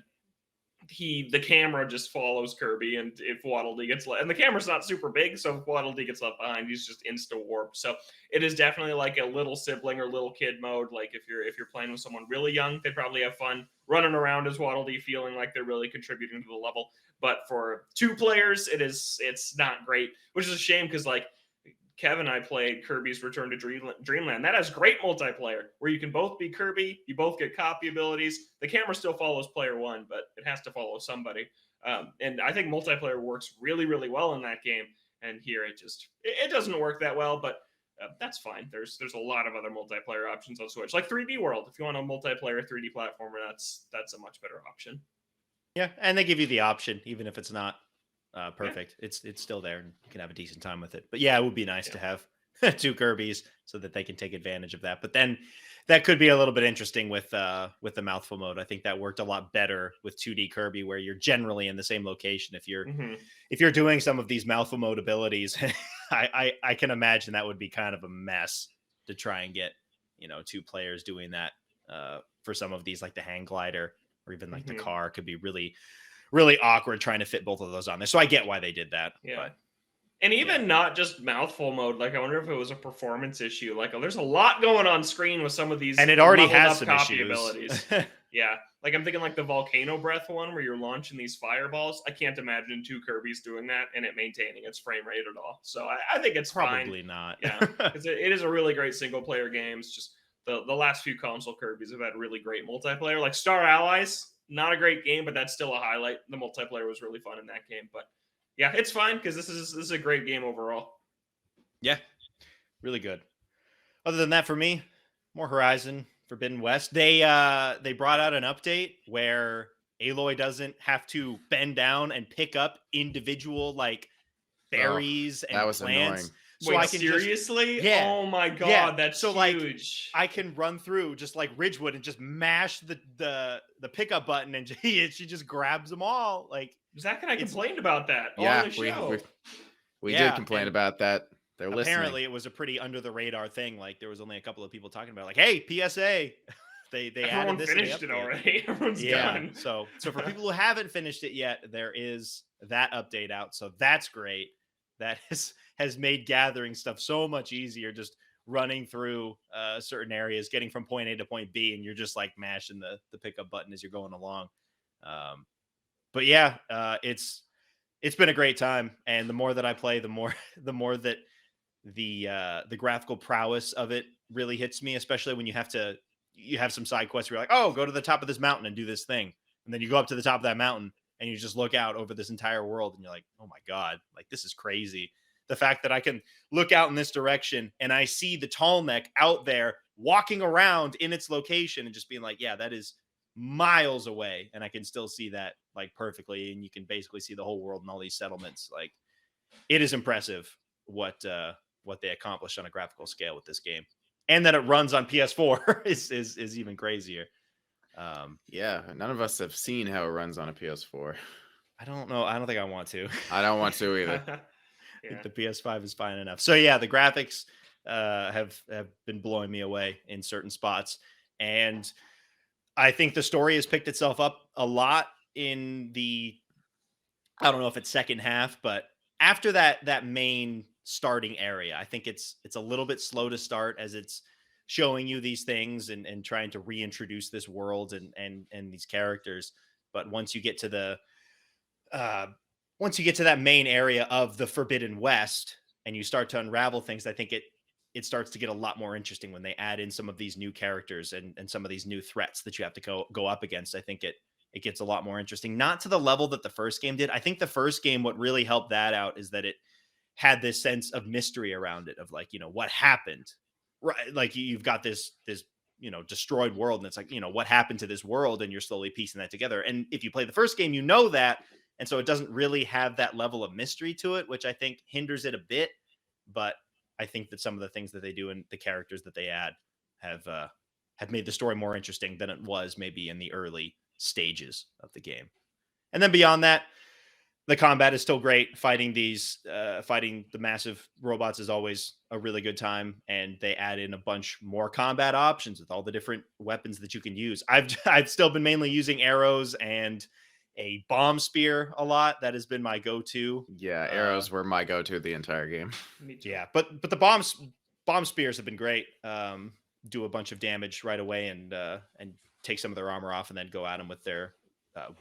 the camera just follows Kirby, and if Waddle Dee gets left, and the camera's not super big, so if Waddle Dee gets left behind, he's just insta warp. So it is definitely like a little sibling or little kid mode. Like if you're playing with someone really young, they'd probably have fun running around as Waddle Dee, feeling like they're really contributing to the level. But for 2 players, it's not great, which is a shame because like Kev and I played Kirby's Return to Dreamland. That has great multiplayer where you can both be Kirby, you both get copy abilities. The camera still follows player 1, but it has to follow somebody. And I think multiplayer works really well in that game. And here it doesn't work that well, but that's fine. There's a lot of other multiplayer options on Switch, like 3D World. If you want a multiplayer 3D platformer, that's a much better option. Yeah, and they give you the option, even if it's not perfect. Yeah. It's still there, and you can have a decent time with it. But yeah, it would be nice to have 2 Kirbys so that they can take advantage of that. But then that could be a little bit interesting with the mouthful mode. I think that worked a lot better with 2D Kirby, where you're generally in the same location. If you're doing some of these mouthful mode abilities, I can imagine that would be kind of a mess to try and get 2 players doing that for some of these, like the hang glider or even like the car could be really awkward trying to fit both of those on there. So I get why they did that. Yeah. But And even not just mouthful mode. Like, I wonder if it was a performance issue. Like, there's a lot going on screen with some of these, and it already leveled has up some copy issues. abilities. Yeah, like I'm thinking like the volcano breath one where you're launching these fireballs. I can't imagine two Kirby's doing that and it maintaining its frame rate at all. So I think it's Probably fine. not. Yeah, because it is a really great single player game. It's just the last few console Kirby's have had really great multiplayer. Like Star Allies, not a great game, but that's still a highlight. The multiplayer was really fun in that game. But yeah, it's fine because this is a great game overall. Yeah, really good. Other than that, for me, more Horizon Forbidden West. They brought out an update where Aloy doesn't have to bend down and pick up individual like berries that and was plants. annoying. So Wait, I can seriously? just, yeah, Oh my god, yeah. that's So like huge. I can run through just like Ridgewood and just mash the pickup button and she just grabs them all. Like Zach and I complained about that Yeah, on the show. we Yeah, did complain and about that. They're apparently listening. it was a pretty under the radar thing. Like there was only a couple of people talking about it, like, hey, PSA. they Everyone added this in the finished it update. already. Everyone's Yeah. done. So for people who haven't finished it yet, there is that update out. So that's great. That has made gathering stuff so much easier. Just running through certain areas, getting from point A to point B, and you're just like mashing the pickup button as you're going along. But yeah, it's been a great time, and the more that I play, the more that the graphical prowess of it really hits me, especially when you have some side quests where you're like, oh, go to the top of this mountain and do this thing. And then you go up to the top of that mountain and you just look out over this entire world and you're like, oh my God, like this is crazy. The fact that I can look out in this direction and I see the tall neck out there walking around in its location and just being like, yeah, that is miles away. And I can still see that like perfectly. And you can basically see the whole world and all these settlements. Like it is impressive what they accomplished on a graphical scale with this game. And that it runs on PS4 is even crazier. Yeah, none of us have seen how it runs on a PS4. I don't know. I don't think I want to. I don't want to either. I think the PS5 is fine enough. So yeah, the graphics have been blowing me away in certain spots, and I think the story has picked itself up a lot in the. I don't know if it's second half, but after that main starting area, I think it's a little bit slow to start as it's showing you these things and trying to reintroduce this world and these characters. But once you get to that main area of the Forbidden West and you start to unravel things, I think it starts to get a lot more interesting when they add in some of these new characters and some of these new threats that you have to go up against. I think it gets a lot more interesting, not to the level that the first game did. I think the first game, what really helped that out is that it had this sense of mystery around it of like, what happened, right? Like you've got this destroyed world and it's like, what happened to this world? And you're slowly piecing that together. And if you play the first game, that. And so it doesn't really have that level of mystery to it, which I think hinders it a bit. But I think that some of the things that they do and the characters that they add have made the story more interesting than it was maybe in the early stages of the game. And then beyond that, the combat is still great. Fighting the massive robots is always a really good time. And they add in a bunch more combat options with all the different weapons that you can use. I've still been mainly using arrows and a bomb spear a lot. That has been my go-to. Yeah, arrows were my go-to the entire game. Yeah, but the bomb spears have been great. Do a bunch of damage right away and take some of their armor off and then go at them with their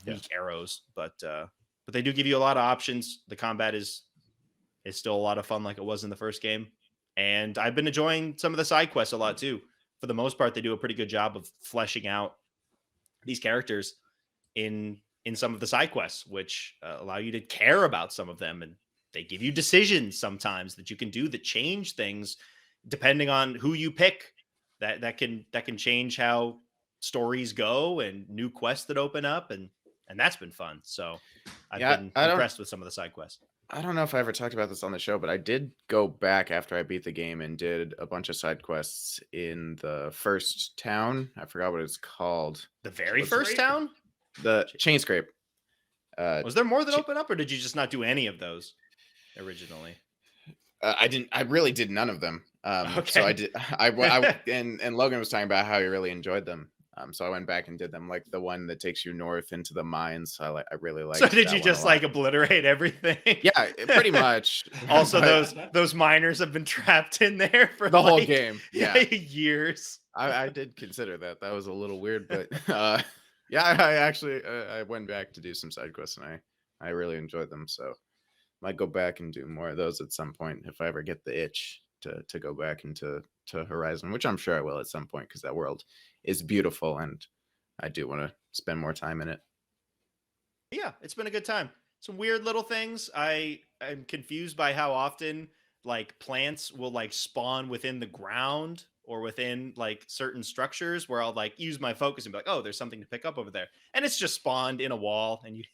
weak arrows. But they do give you a lot of options. The combat is still a lot of fun like it was in the first game. And I've been enjoying some of the side quests a lot too. For the most part, they do a pretty good job of fleshing out these characters in some of the side quests, which allow you to care about some of them. And they give you decisions sometimes that you can do that change things depending on who you pick. That can change how stories go and new quests that open up. And that's been fun. So I've been impressed with some of the side quests. I don't know if I ever talked about this on the show, but I did go back after I beat the game and did a bunch of side quests in the first town. I forgot what it's called. The very first town? The Chain Scrape. Was there more that opened up, or did you just not do any of those originally? I really did none of them. Okay. So I did. And Logan was talking about how he really enjoyed them. So I went back and did them, like the one that takes you north into the mines. I really liked. So did that you one a just lot. like obliterate everything? Yeah, pretty much. Also, But those miners have been trapped in there for the whole like, game. Yeah, years. I did consider that. That was a little weird, but yeah, I actually I went back to do some side quests, and I really enjoyed them. So might go back and do more of those at some point if I ever get the itch to go back into Horizon, which I'm sure I will at some point because that world is beautiful and I do want to spend more time in it. Yeah, it's been a good time. Some weird little things. I'm confused by how often like plants will like spawn within the ground or within like certain structures where I'll like use my focus and be like, oh, there's something to pick up over there. And it's just spawned in a wall and you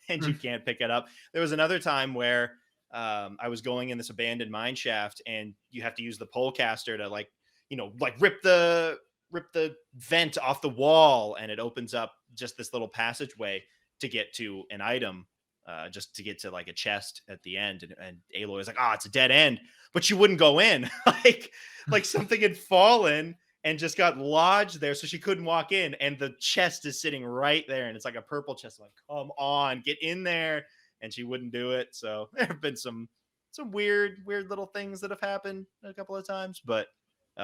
and you can't pick it up. There was another time where I was going in this abandoned mine shaft and you have to use the polecaster to like, like rip the vent off the wall and it opens up just this little passageway to get to an item, just to get to like a chest at the end. And Aloy was like, "Oh, it's a dead end," but she wouldn't go in. like something had fallen and just got lodged there, so she couldn't walk in. And the chest is sitting right there, and it's like a purple chest. I'm like, come on, get in there, and she wouldn't do it. So there have been some weird little things that have happened a couple of times, but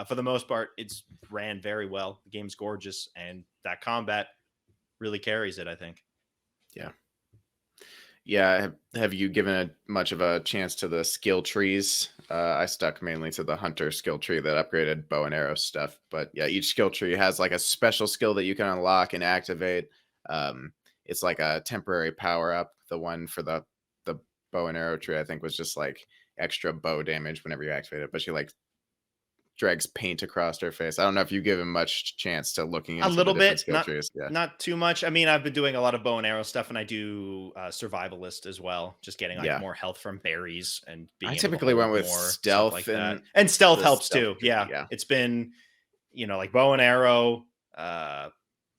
for the most part, it's ran very well. The game's gorgeous, and that combat really carries it, I think. Yeah. Have you given it much of a chance to the skill trees? I stuck mainly to the hunter skill tree that upgraded bow and arrow stuff. But yeah, each skill tree has like a special skill that you can unlock and activate. It's like a temporary power up. The one for the bow and arrow tree, I think, was just like extra bow damage whenever you activate it. But she like drags paint across her face. I don't know if you give him much chance to looking into A little the different bit, skill trees. Yeah. not too much. I mean, I've been doing a lot of bow and arrow stuff, and I do survivalist as well, just getting like more health from berries and being I able to typically hold went with more, stuff stealth like and that. And stealth the helps stealth too. tree, Yeah, yeah. it's been like bow and arrow,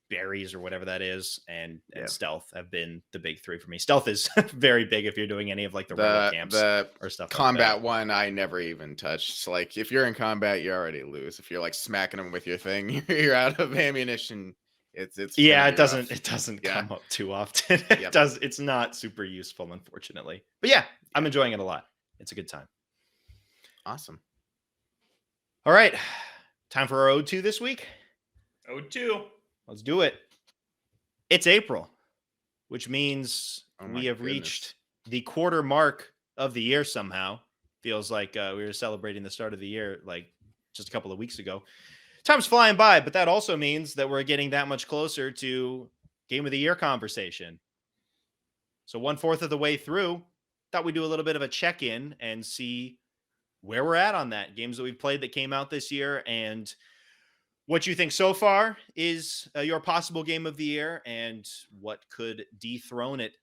berries or whatever that is, and stealth have been the big three for me. Stealth is very big if you're doing any of like the rebel camps or stuff. Combat like that. one, I never even touched. So, like if you're in combat, you already lose. If you're like smacking them with your thing, you're out of ammunition. It's it doesn't rough. come up too often. It's not super useful, unfortunately. But yeah, I'm enjoying it a lot. It's a good time. Awesome. All right, time for our Ode To this week. Ode To. Let's do it. It's April, which means we have goodness. reached the quarter mark of the year somehow. Feels like we were celebrating the start of the year like just a couple of weeks ago. Time's flying by, but that also means that we're getting that much closer to Game of the Year conversation. So 1/4 of the way through, thought we'd do a little bit of a check-in and see where we're at on that. Games that we've played that came out this year and what you think so far is your possible game of the year and what could dethrone it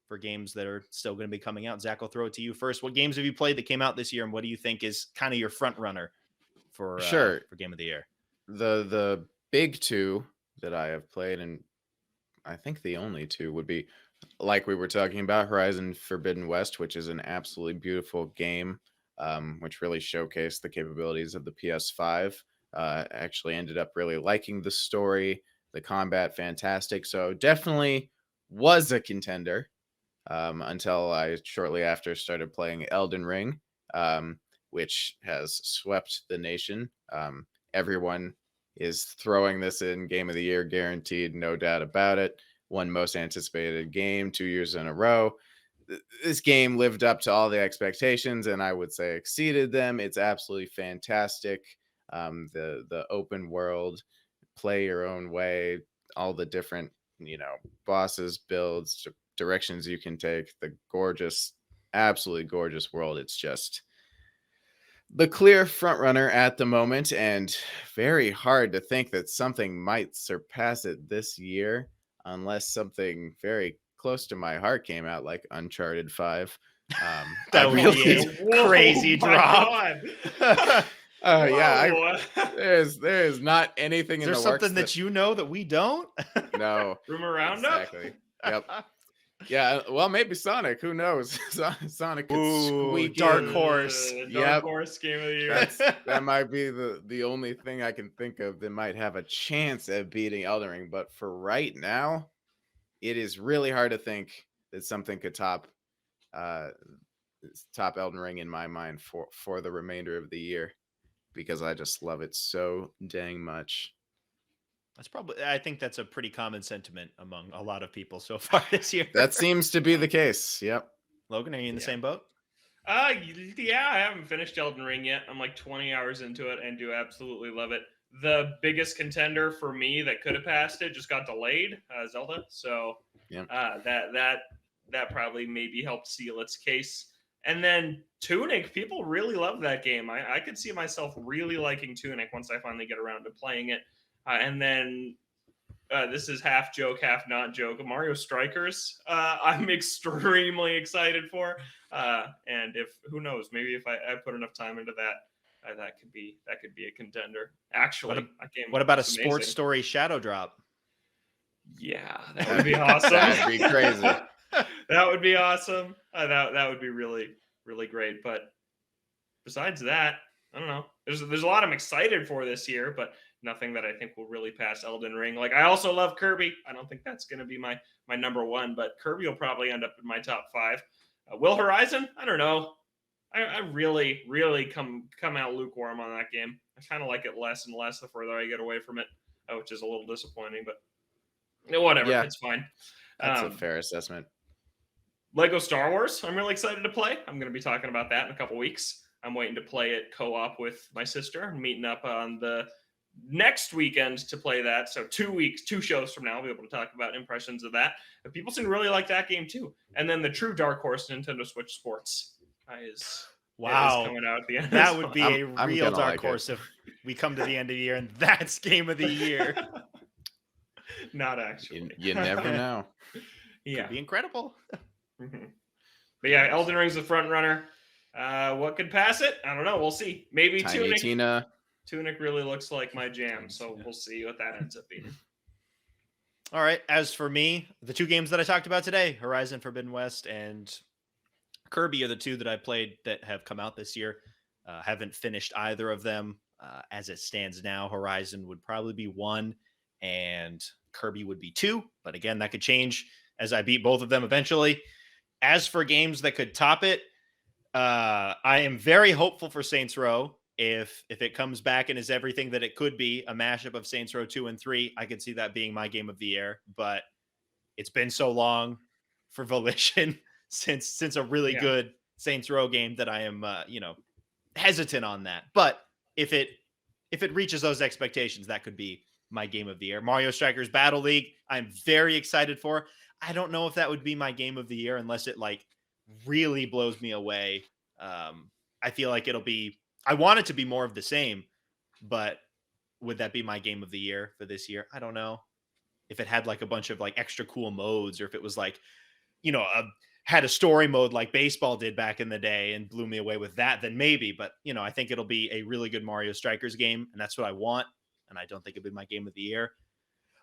for games that are still going to be coming out. Zach, I'll throw it to you first. What games have you played that came out this year and what do you think is kind of your front runner for game of the year? The big two that I have played, and I think the only two, would be, like we were talking about, Horizon Forbidden West, which is an absolutely beautiful game, which really showcased the capabilities of the PS5. Actually ended up really liking the story, the combat, fantastic. So definitely was a contender until I shortly after started playing Elden Ring, which has swept the nation. Everyone is throwing this in Game of the Year, guaranteed, no doubt about it. One most anticipated game 2 years in a row. This game lived up to all the expectations, and I would say exceeded them. It's absolutely fantastic. The open world, play your own way, all the different bosses, builds, directions you can take, the gorgeous, absolutely gorgeous world. It's just the clear front runner at the moment, and very hard to think that something might surpass it this year unless something very close to my heart came out, like Uncharted 5. That would be a crazy drop. There's not anything in the works. There's something that you know that we don't. No. Rumor Roundup? Exactly. Yep. Yeah, well, maybe Sonic. Who knows? Sonic could Ooh, squeak dark in. horse. Dark Yep. horse game of the year. That might be the only thing I can think of that might have a chance at beating Elden Ring. But for right now, it is really hard to think that something could uh top Elden Ring in my mind for the remainder of the year, because I just love it so dang much. I think that's a pretty common sentiment among a lot of people so far this year. That seems to be the case. Yep. Logan, are you in the Yeah. same boat? Yeah, I haven't finished Elden Ring yet. I'm like 20 hours into it and do absolutely love it. The biggest contender for me that could have passed it just got delayed, Zelda. So Yep. that probably maybe helped seal its case. And then Tunic, people really love that game. I could see myself really liking Tunic once I finally get around to playing it. And then this is half joke, half not joke. Mario Strikers, I'm extremely excited for. And if who knows, maybe if I put enough time into that, that could be a contender. Actually, What about a looks sports amazing. story shadow drop? Yeah, that would be awesome. That'd be crazy. That would be awesome. That would be really really great. But besides that, I don't know. There's a lot I'm excited for this year, but nothing that I think will really pass Elden Ring. Like, I also love Kirby. I don't think that's going to be my number one, but Kirby will probably end up in my top 5. Will Horizon? I don't know. I really come out lukewarm on that game. I kind of like it less and less the further I get away from it, which is a little disappointing, but whatever. Yeah. It's fine. That's a fair assessment. Lego Star Wars, I'm really excited to play. I'm going to be talking about that in a couple weeks. I'm waiting to play it co-op with my sister. I'm meeting up on the next weekend to play that. So 2 shows from now, I'll be able to talk about impressions of that. And people seem to really like that game too. And then the true dark horse, Nintendo Switch Sports, is coming out at the end. That would be a I'm real gonna dark like it. horse if we come to the end of the year and that's game of the year. Not actually. You never know. Yeah. Could be incredible. Mhm. But yeah, Elden Ring's the front runner. What could pass it? I don't know. We'll see. Maybe Tiny Tunic. Tina. Tunic really looks like my jam, so we'll see what that ends up being. All right. As for me, the 2 games that I talked about today, Horizon Forbidden West and Kirby, are the 2 that I played that have come out this year. Haven't finished either of them. As it stands now, Horizon would probably be 1 and Kirby would be 2. But again, that could change as I beat both of them eventually. As for games that could top it, I am very hopeful for Saints Row. If it comes back and is everything that it could be, a mashup of Saints Row 2 and 3, I could see that being my game of the year. But it's been so long for Volition since a really good Saints Row game that I am hesitant on that. But if it reaches those expectations, that could be my game of the year. Mario Strikers Battle League, I'm very excited for. I don't know if that would be my game of the year unless it like really blows me away. I feel like I want it to be more of the same, but would that be my game of the year for this year? I don't know. If it had like a bunch of like extra cool modes, or if it was like, had a story mode like baseball did back in the day and blew me away with that, then maybe. But, I think it'll be a really good Mario Strikers game, and that's what I want. And I don't think it'll be my game of the year.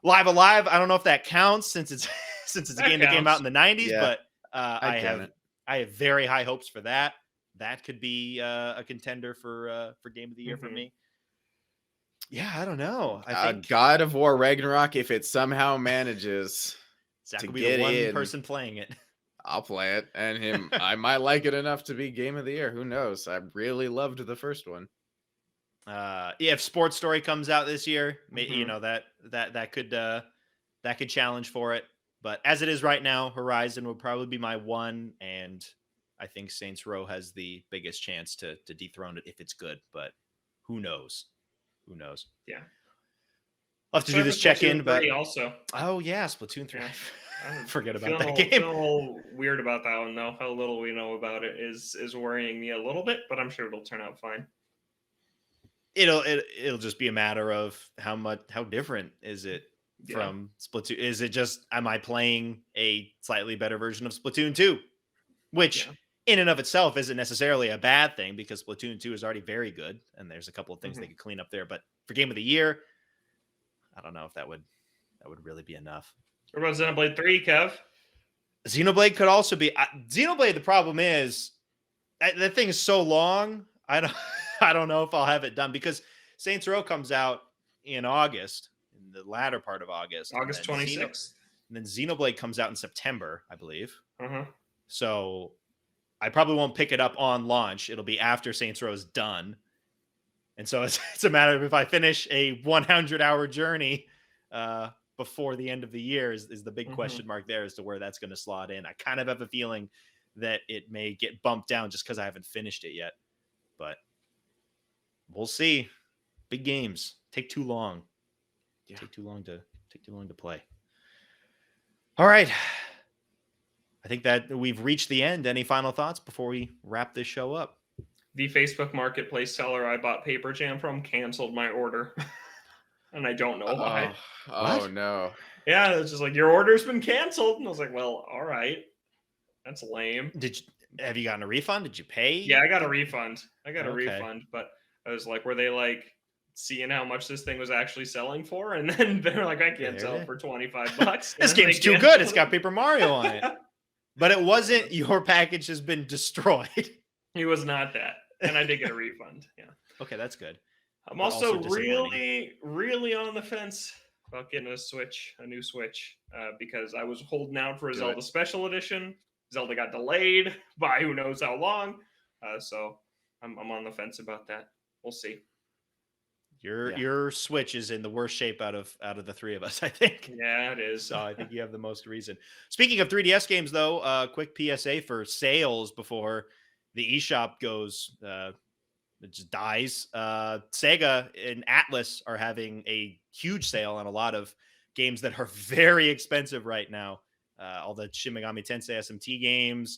Live Alive, I don't know if that counts since it's a game that came out in the 90s, Yeah, but I have very high hopes for that. That could be a contender for game of the year for me. Yeah, I don't know. I think God of War Ragnarok, if it somehow manages Zach to will be get the one in, person playing it. I'll play it, and I might like it enough to be game of the year. Who knows? I really loved the first one. If Sports Story comes out this year, that could challenge for it. But as it is right now, Horizon would probably be my 1, and I think Saints Row has the biggest chance to dethrone it if it's good. But who knows? Who knows? Yeah. I'll have to do this check-in, but also. Oh yeah, Splatoon 3. I forget about that game. game. I'm a little weird about that one though. How little we know about it is worrying me a little bit, but I'm sure it'll turn out fine. It'll just be a matter of how different is it from Splatoon? Is it just, am I playing a slightly better version of Splatoon 2? Which in and of itself isn't necessarily a bad thing, because Splatoon 2 is already very good and there's a couple of things they could clean up there. But for game of the year, I don't know if that would really be enough. What about Xenoblade 3, Kev? Xenoblade could also be Xenoblade. The problem is that thing is so long. I don't I don't know if I'll have it done because Saints Row comes out in August, in the latter part of August, August 26th. and then Xenoblade comes out in September, I believe. Uh-huh. So I probably won't pick it up on launch. It'll be after Saints Row is done. And so it's a matter of if I finish a 100-hour journey before the end of the year is the big question mark there as to where that's going to slot in. I kind of have a feeling that it may get bumped down just because I haven't finished it yet. But we'll see. Big games take too long. Yeah. Take too long to play. All right. I think that we've reached the end. Any final thoughts before we wrap this show up? The Facebook Marketplace seller I bought Paper Jam from canceled my order. And I don't know why. Oh no. Yeah, it's just like, your order's been canceled. And I was like, well, all right. That's lame. Have you gotten a refund? Did you pay? Yeah, I got a refund. Okay. But I was like, were they like seeing how much this thing was actually selling for? And then they're like, I can't sell it for $25. This game's too good. It's got Paper Mario on it. But it wasn't your package has been destroyed. It was not that. And I did get a refund. Yeah. Okay, that's good. I'm But also also really, really on the fence about getting a new Switch, because I was holding out for a Zelda Special Edition. Zelda got delayed by who knows how long. So I'm on the fence about that. We'll see. Your Switch is in the worst shape out of the three of us, I think. Yeah, it is. So I think you have the most reason. Speaking of 3DS games, though, quick PSA for sales before the eShop goes, it just dies. Sega and Atlas are having a huge sale on a lot of games that are very expensive right now. All the Shin Megami Tensei SMT games,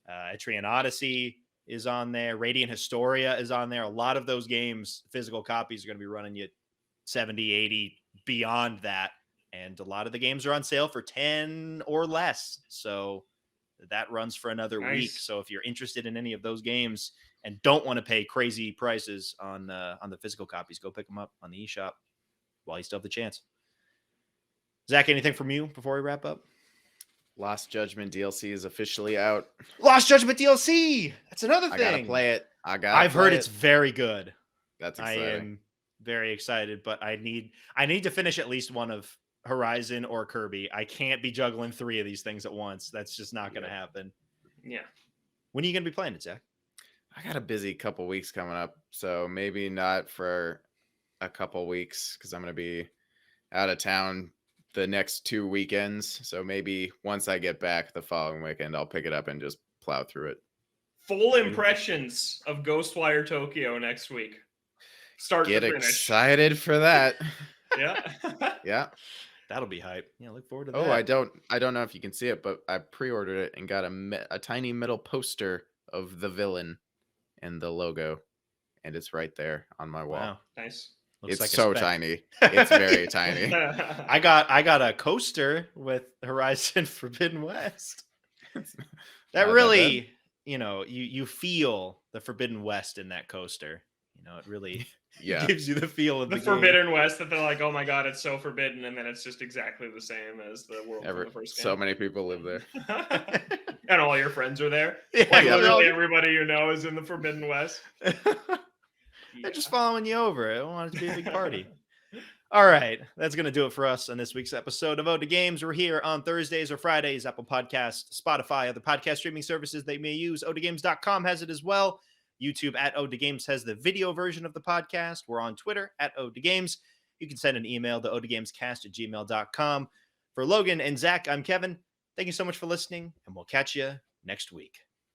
Etrian Odyssey is on there. Radiant Historia is on there. A lot of those games, physical copies, are going to be running you 70, 80, beyond that. And a lot of the games are on sale for 10 or less. So that runs for another week. So if you're interested in any of those games and don't want to pay crazy prices on the physical copies, go pick them up on the eShop while you still have the chance. Zach, anything from you before we wrap up? Lost Judgment DLC is officially out. Lost Judgment DLC. That's another thing. I gotta play it. I've heard it's very good. That's exciting. I am very excited, but I need to finish at least one of Horizon or Kirby. I can't be juggling three of these things at once. That's just not going to happen. Yeah. When are you going to be playing it, Zach? I got a busy couple weeks coming up, so maybe not for a couple weeks because I'm going to be out of town the next 2 weekends. So maybe once I get back the following weekend, I'll pick it up and just plow through it. Full impressions of Ghostwire Tokyo next week. Start to finish. Get excited for that. Yeah. Yeah. That'll be hype. Yeah, look forward to that. Oh, I don't know if you can see it, but I pre-ordered it and got a tiny metal poster of the villain and the logo, and it's right there on my wall. Wow, nice. Looks like so tiny. It's very tiny. I got a coaster with Horizon Forbidden West. That really, you feel the Forbidden West in that coaster. It really gives you the feel of the Forbidden West, that they're like, oh my god, it's so forbidden, and then it's just exactly the same as the world from the first game. So many people live there. And all your friends are there. Yeah, like literally everybody you know is in the Forbidden West. They're just following you over. I want it to be a big party. All right. That's going to do it for us on this week's episode of Ode To Games. We're here on Thursdays or Fridays, Apple Podcasts, Spotify, other podcast streaming services they may use. OdeToGames.com has it as well. YouTube at Ode To Games has the video version of the podcast. We're on Twitter at Ode To Games. You can send an email to odetogamescast@gmail.com. For Logan and Zach, I'm Kevin. Thank you so much for listening, and we'll catch you next week.